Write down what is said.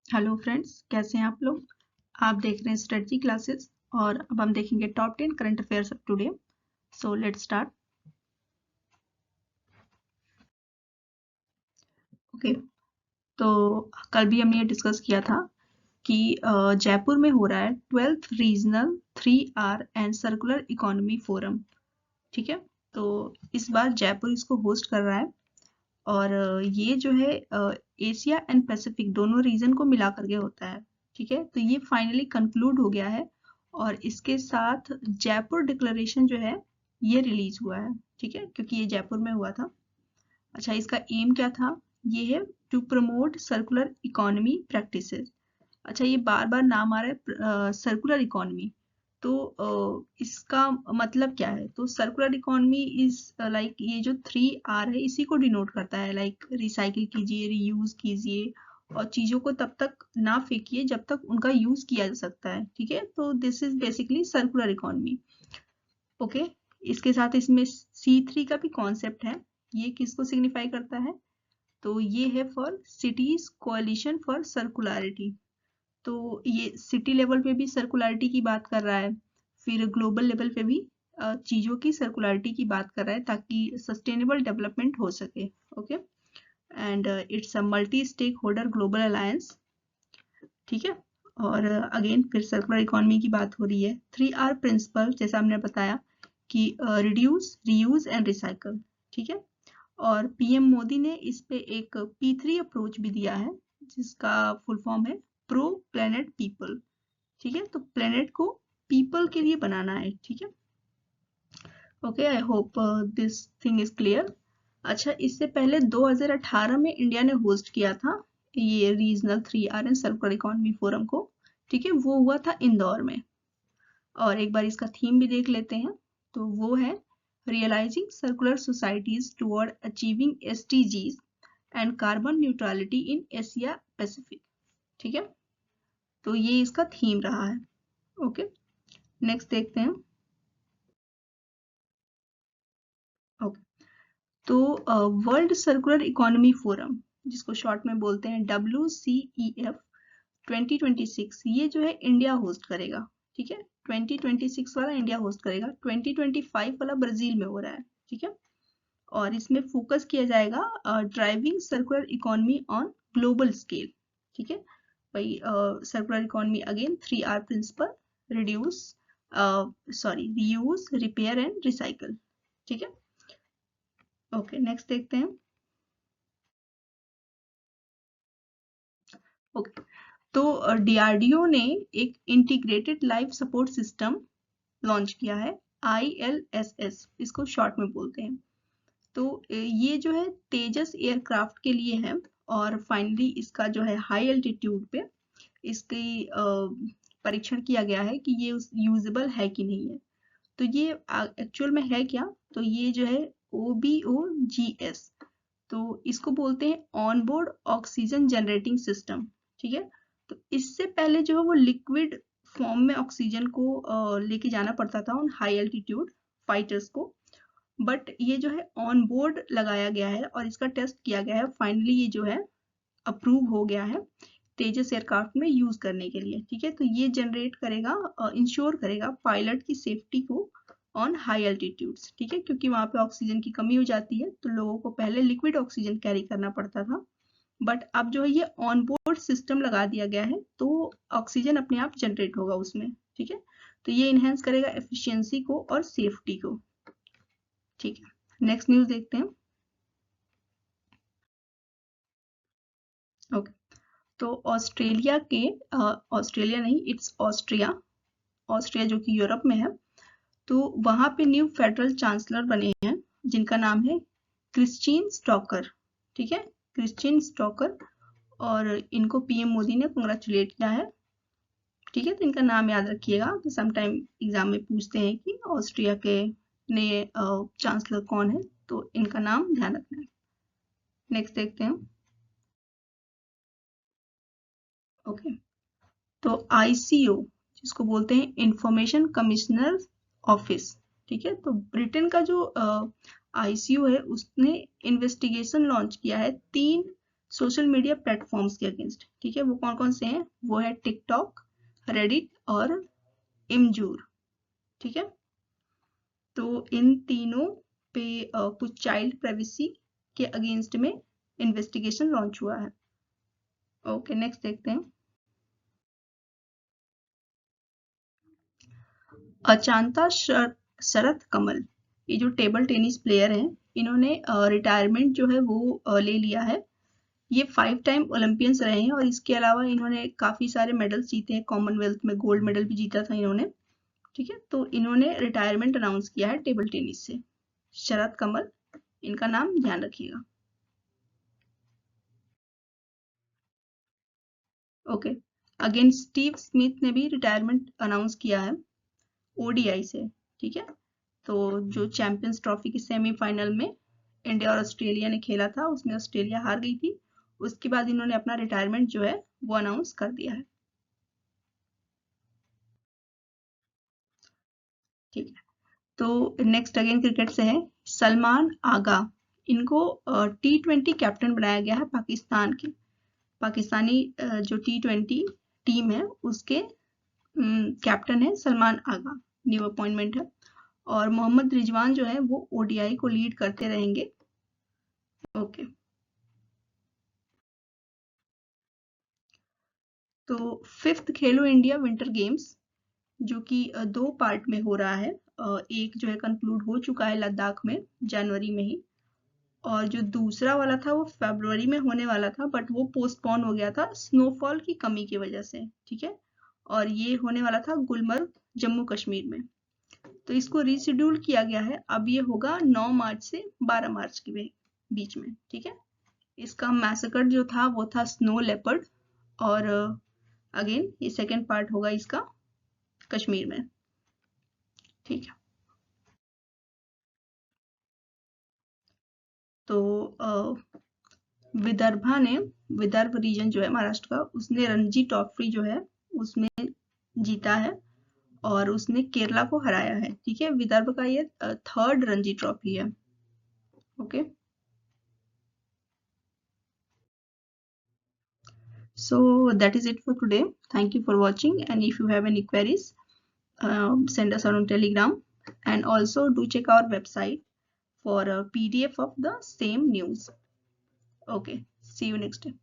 Hello friends, कैसे हैं आप लोग। आप देख रहे हैं स्ट्रेटजी क्लासेस और अब हम देखेंगे top 10 current affairs of today. So let's start. Okay, तो कल भी हमने ये डिस्कस किया था कि जयपुर में हो रहा है 12th regional 3R and circular economy forum. ठीक है, तो इस बार जयपुर इसको होस्ट कर रहा है और ये जो है एशिया एंड पैसिफिक दोनों रीजन को मिला करके होता है। ठीक है, तो ये फाइनली कंक्लूड हो गया है और इसके साथ जयपुर डिक्लेरेशन जो है ये रिलीज हुआ है। ठीक है, क्योंकि ये जयपुर में हुआ था। अच्छा, इसका एम क्या था? ये है to promote circular economy practices. अच्छा, ये बार बार नाम आ रहा है सर्कुलर इकोनॉमी, तो इसका मतलब क्या है? तो सर्कुलर इकोनॉमी इज लाइक ये जो 3R है इसी को डिनोट करता है, लाइक रिसाइकिल कीजिए, रीयूज कीजिए और चीजों को तब तक ना फेंकिए जब तक उनका यूज किया जा सकता है। ठीक है, तो this is basically circular economy. Okay, इसके साथ इसमें C3 का भी कॉन्सेप्ट है। ये किसको सिग्निफाई करता है? तो ये है फॉर सिटीज कोalition फॉर सर्कुलरिटी। तो ये सिटी लेवल पे भी सर्कुलरिटी की बात कर रहा है, फिर ग्लोबल लेवल पे भी चीजों की सर्कुलरिटी की बात कर रहा है ताकि सस्टेनेबल डेवलपमेंट हो सके। Okay, and it's a multi stakeholder global alliance. ठीक है, और अगेन फिर सर्कुलर इकोनॉमी की बात हो रही है। 3R प्रिंसिपल जैसा हमने बताया कि रिड्यूस, रीयूज एंड रिसाइकल। ठीक है, और पीएम मोदी ने इस पे एक P3 अप्रोच भी दिया है जिसका फुल फॉर्म है प्रो प्लेनेट पीपल। ठीक है, तो प्लेनेट को पीपल के लिए बनाना है। ठीक है, okay, I hope this thing is clear. अच्छा, इससे पहले 2018 में इंडिया ने होस्ट किया था ये regional 3R and circular economy forum को। ठीक है, वो हुआ था इंदौर में। और एक बार इसका थीम भी देख लेते हैं, तो वो है realising circular societies toward achieving SDGs and carbon neutrality in Asia Pacific. ठीक है, तो ये इसका थीम रहा है। ओके, नेक्स्ट देखते हैं। ओके, तो वर्ल्ड सर्कुलर इकोनॉमी फोरम, जिसको शॉर्ट में बोलते हैं WCEF 2026, ये जो है इंडिया होस्ट करेगा। ठीक है, 2026 वाला इंडिया होस्ट करेगा, 2025 वाला ब्राजील में हो रहा है। ठीक है, और इसमें फोकस किया जाएगा driving circular economy on global scale. ठीक है भाई, circular economy again 3R principle, reduce, sorry, reuse, repair and recycle. ठीक है, ओके, नेक्स्ट देखते हैं। ओके, तो DRDO ने एक integrated life support system launch किया है, ILSS इसको शॉर्ट में बोलते हैं। तो ये जो है तेजस एयरक्राफ्ट के लिए है और फाइनली इसका जो है हाई एल्टीट्यूड पे इसकी परीक्षण किया गया है कि ये यूजेबल है कि नहीं है। तो ये एक्चुअल में है क्या? तो ये जो है OBOGS, तो इसको बोलते हैं on board oxygen generating system. ठीक है, तो इससे पहले जो है वो लिक्विड फॉर्म में ऑक्सीजन को लेके जाना पड़ता था उन हाई एल्टीट्यूड फाइटर्स को, बट ये जो है ऑन बोर्ड लगाया गया है और इसका टेस्ट किया गया है। फाइनली ये जो है अप्रूव हो गया है तेजस एयरक्राफ्ट में यूज करने के लिए। ठीक है, तो ये जनरेट करेगा, इंश्योर करेगा पायलट की सेफ्टी को ऑन हाई एल्टीट्यूड्स। ठीक है, क्योंकि वहां पे ऑक्सीजन की कमी हो जाती है तो लोगों को पहले लिक्विड ऑक्सीजन कैरी करना पड़ता था, बट अब जो है ये ऑन बोर्ड सिस्टम लगा दिया गया है तो ऑक्सीजन अपने आप जनरेट होगा उसमें। ठीक है, तो ये इनहेंस करेगा एफिशिएंसी को और सेफ्टी को। ठीक है, नेक्स्ट न्यूज देखते हैं। ओके, तो ऑस्ट्रेलिया के, ऑस्ट्रेलिया नहीं, इट्स ऑस्ट्रिया, ऑस्ट्रिया जो कि यूरोप में है, तो वहां पे न्यू फेडरल चांसलर बने हैं जिनका नाम है क्रिस्टीन स्टॉकर। ठीक है, क्रिस्टीन स्टॉकर, और इनको पीएम मोदी ने कंग्रेचुलेट किया है। ठीक है, तो इनका नाम याद रखिएगा कि समटाइम एग्जाम में पूछते हैं कि ऑस्ट्रिया के नए चांसलर कौन है, तो इनका नाम ध्यान रखना है। नेक्स्ट देखते हैं। ओके, तो ICO जिसको बोलते हैं इंफॉर्मेशन कमिश्नर ऑफिस। ठीक है, तो ब्रिटेन का जो ICO है उसने इन्वेस्टिगेशन लॉन्च किया है 3 सोशल मीडिया प्लेटफॉर्म्स के अगेंस्ट, ठीक है। वो कौन कौन से हैं? वो है टिकटॉक, रेडिट और इमजूर, ठीक है। तो इन तीनों पे कुछ चाइल्ड प्राइवेसी के अगेंस्ट में इन्वेस्टिगेशन लॉन्च हुआ है। ओके, नेक्स्ट देखते हैं। अचांता शरत कमल, ये जो टेबल टेनिस प्लेयर हैं, इन्होंने रिटायरमेंट जो है वो ले लिया है। ये 5 टाइम ओलंपियंस रहे हैं और इसके अलावा इन्होंने काफ़ी सारे मेडल्स जीते हैं। कॉमनवेल्थ में गोल्ड मेडल भी जीता था इन्होंने, ठीक है। तो इन्होंने रिटायरमेंट अनाउंस किया है टेबल टेनिस से। शरत कमल, इनका नाम ध्यान रखिएगा। ओके, अगेन स्टीव स्मिथ ने भी रिटायरमेंट अनाउंस किया है ओडीआई से, ठीक है। तो जो चैंपियंस ट्रॉफी की सेमीफाइनल में इंडिया और ऑस्ट्रेलिया ने खेला था, उसमें ऑस्ट्रेलिया हार गई थी। उसके बाद इन्होंने अपना रिटायरमेंट जो है वो अनाउंस कर दिया है, ठीक है। तो नेक्स्ट अगेन क्रिकेट से है सलमान आगा। इनको T20 कैप्टन बनाया गया है पाकिस्तान के। पाकिस्तानी जो T20 टीम है उसके कैप्टन है सलमान आगा, न्यू अपॉइंटमेंट है। और मोहम्मद रिजवान जो है वो ओडीआई को लीड करते रहेंगे। ओके, तो 5th खेलो इंडिया विंटर गेम्स जो कि 2 पार्ट में हो रहा है। एक जो है कंक्लूड हो चुका है लद्दाख में जनवरी में ही, और जो दूसरा वाला था वो फरवरी में होने वाला था, बट वो पोस्टपोन हो गया था स्नोफॉल की कमी की वजह से, ठीक है। और ये होने वाला था गुलमर्ग, जम्मू कश्मीर में। तो इसको रीशेड्यूल किया गया है। अब ये होगा 9 मार्च से 12 मार्च के बीच में, ठीक है। इसका मैसेकर जो था वो था स्नो लेपर्ड, और अगेन ये सेकेंड पार्ट होगा इसका कश्मीर में, ठीक है। तो विदर्भ रीजन जो है महाराष्ट्र का, उसने रणजी ट्रॉफी जो है उसमें जीता है और उसने केरला को हराया है, ठीक है। विदर्भ का ये 3rd रणजी ट्रॉफी है। Okay, so that is it for today. Thank you for watching, and if you have any queries, send us on Telegram, and also do check our website for a PDF of the same news. Okay, see you next time.